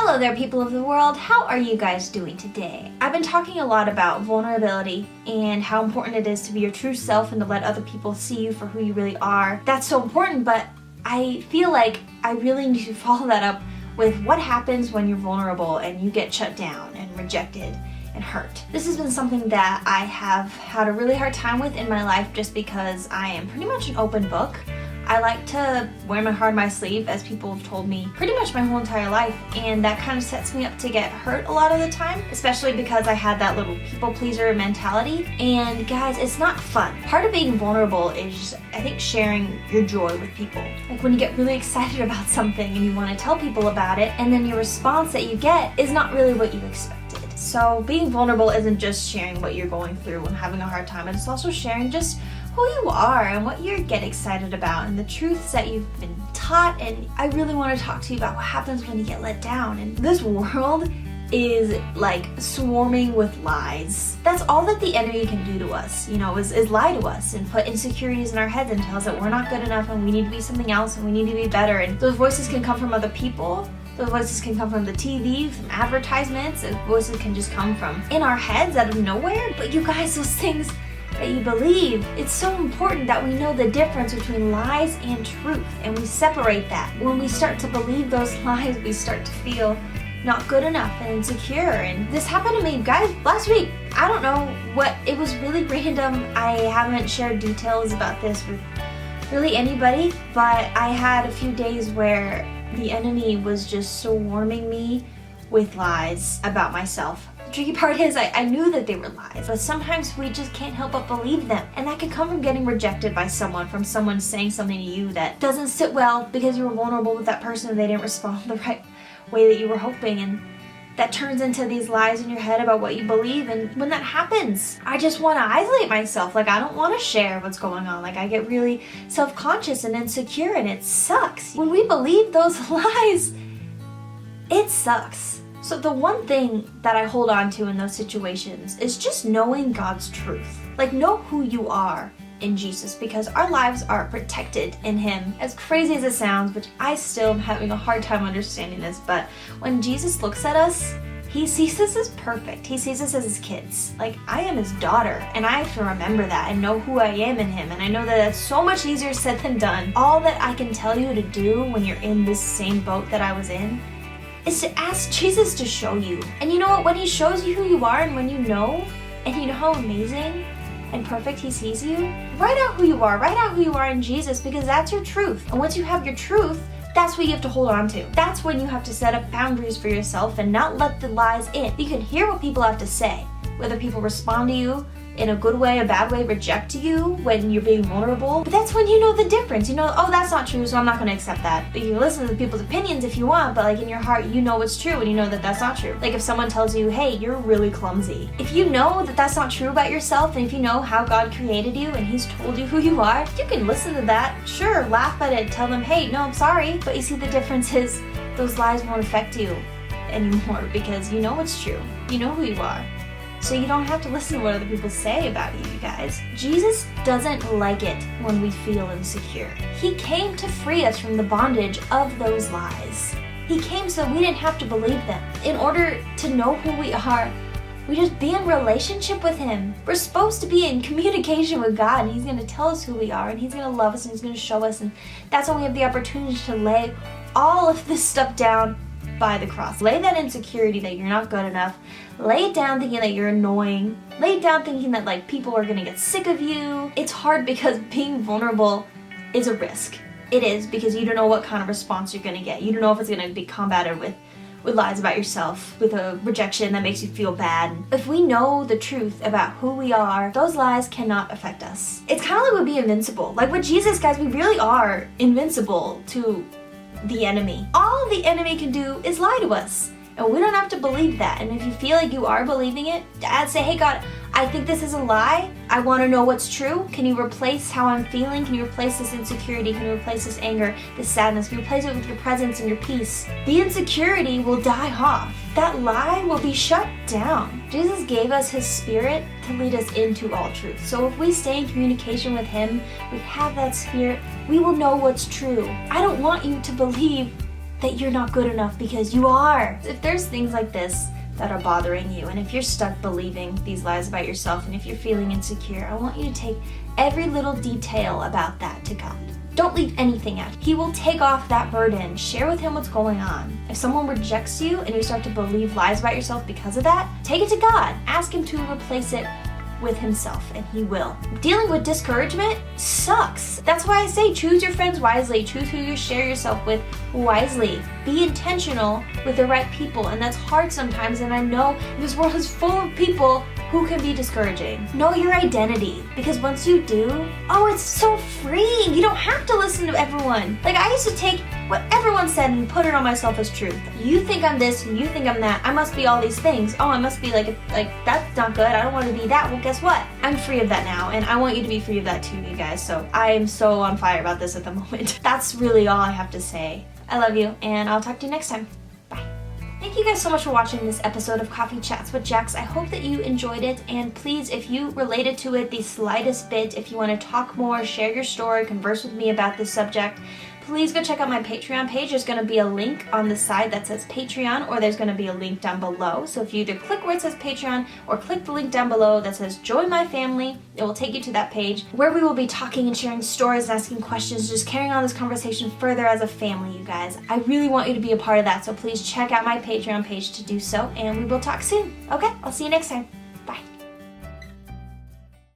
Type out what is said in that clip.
Hello there, people of the world. How are you guys doing today? I've been talking a lot about vulnerability and how important it is to be your true self and to let other people see you for who you really are. That's so important, but I feel like I really need to follow that up with what happens when you're vulnerable and you get shut down and rejected and hurt. This has been something that I have had a really hard time with in my life just because I am pretty much an open book. I like to wear my heart on my sleeve, as people have told me pretty much my whole entire life, and that kind of sets me up to get hurt a lot of the time, especially because I had that little people pleaser mentality. And guys, it's not fun. Part of being vulnerable is, I think, sharing your joy with people. Like when you get really excited about something and you want to tell people about it, and then your response that you get is not really what you expected. So being vulnerable isn't just sharing what you're going through and having a hard time, it's also sharing just who you are and what you get excited about and the truths that you've been taught. And I really want to talk to you about what happens when you get let down. And this world is like swarming with lies. That's all that the enemy can do to us, is lie to us and put insecurities in our heads and tell us that we're not good enough and we need to be something else and we need to be better. And those voices can come from other people. Those voices can come from the TV, from advertisements. Those voices can just come from in our heads out of nowhere. But you guys, those things that you believe, it's so important that we know the difference between lies and truth, and we separate that. When we start to believe those lies, we start to feel not good enough and insecure. And this happened to me, guys, last week. I don't know what, it was really random. I haven't shared details about this with really anybody, but I had a few days where the enemy was just swarming me with lies about myself. The tricky part is I knew that they were lies, but sometimes we just can't help but believe them. And that can come from getting rejected by someone, from someone saying something to you that doesn't sit well because you were vulnerable with that person and they didn't respond the right way that you were hoping. And that turns into these lies in your head about what you believe. And when that happens, I just want to isolate myself. Like, I don't want to share what's going on. Like, I get really self-conscious and insecure, and it sucks. When we believe those lies, it sucks. So the one thing that I hold on to in those situations is just knowing God's truth. Like, know who you are in Jesus, because our lives are protected in Him. As crazy as it sounds, which I still am having a hard time understanding this, but when Jesus looks at us, He sees us as perfect. He sees us as His kids. Like, I am His daughter, and I have to remember that and know who I am in Him. And I know that that's so much easier said than done. All that I can tell you to do when you're in this same boat that I was in is to ask Jesus to show you. And you know what? When He shows you who you are, and when you know, and you know how amazing and perfect He sees you, write out who you are. Write out who you are in Jesus, because that's your truth. And once you have your truth, that's what you have to hold on to. That's when you have to set up boundaries for yourself and not let the lies in. You can hear what people have to say, whether people respond to you in a good way, a bad way, reject you when you're being vulnerable. But that's when you know the difference. You know, oh, that's not true, so I'm not going to accept that. But you can listen to people's opinions if you want, but like in your heart, you know it's true, and you know that that's not true. Like if someone tells you, hey, you're really clumsy. If you know that that's not true about yourself, and if you know how God created you and He's told you who you are, you can listen to that. Sure, laugh at it, tell them, hey, no, I'm sorry. But you see, the difference is those lies won't affect you anymore because you know it's true. You know who you are. So you don't have to listen to what other people say about you, you guys. Jesus doesn't like it when we feel insecure. He came to free us from the bondage of those lies. He came so we didn't have to believe them. In order to know who we are, we just be in relationship with Him. We're supposed to be in communication with God, and He's going to tell us who we are, and He's going to love us, and He's going to show us. And that's when we have the opportunity to lay all of this stuff down by the cross. Lay that insecurity that you're not good enough. Lay it down thinking that you're annoying. Lay it down thinking that like people are gonna get sick of you. It's hard because being vulnerable is a risk. It is, because you don't know what kind of response you're gonna get. You don't know if it's gonna be combated with lies about yourself, with a rejection that makes you feel bad. If we know the truth about who we are, those lies cannot affect us. It's kind of like we'd be invincible. Like with Jesus, guys, we really are invincible to the enemy. All the enemy can do is lie to us, and we don't have to believe that. And if you feel like you are believing it, I'd say, hey God, I think this is a lie. I want to know what's true. Can you replace how I'm feeling? Can you replace this insecurity? Can you replace this anger, this sadness? Can you replace it with your presence and your peace? The insecurity will die off. That lie will be shut down. Jesus gave us His Spirit to lead us into all truth. So if we stay in communication with Him, we have that Spirit, we will know what's true. I don't want you to believe that you're not good enough, because you are. If there's things like this that are bothering you, and if you're stuck believing these lies about yourself, and if you're feeling insecure, I want you to take every little detail about that to God. Don't leave anything out. He will take off that burden. Share with him what's going on. If someone rejects you and you start to believe lies about yourself because of that, take it to God. Ask him to replace it with himself, and he will. Dealing with discouragement sucks. That's why I say choose your friends wisely. Choose who you share yourself with wisely. Be intentional with the right people, and that's hard sometimes, and I know this world is full of people who can be discouraging. Know your identity, because once you do, it's so freeing. You don't have to listen to everyone. Like, I used to take what everyone said and put it on myself as truth. You think I'm this, and you think I'm that. I must be all these things. I must be like that's not good. I don't want to be that. Well, guess what? I'm free of that now, and I want you to be free of that too, you guys. So I am so on fire about this at the moment. That's really all I have to say. I love you, and I'll talk to you next time. Bye. Thank you guys so much for watching this episode of Coffee Chats with Jax. I hope that you enjoyed it, and please, if you related to it the slightest bit, if you want to talk more, share your story, converse with me about this subject, please go check out my Patreon page. There's going to be a link on the side that says Patreon, or there's going to be a link down below. So if you either click where it says Patreon or click the link down below that says Join My Family, it will take you to that page where we will be talking and sharing stories and asking questions, just carrying on this conversation further as a family, you guys. I really want you to be a part of that, so please check out my Patreon page to do so, and we will talk soon. Okay, I'll see you next time.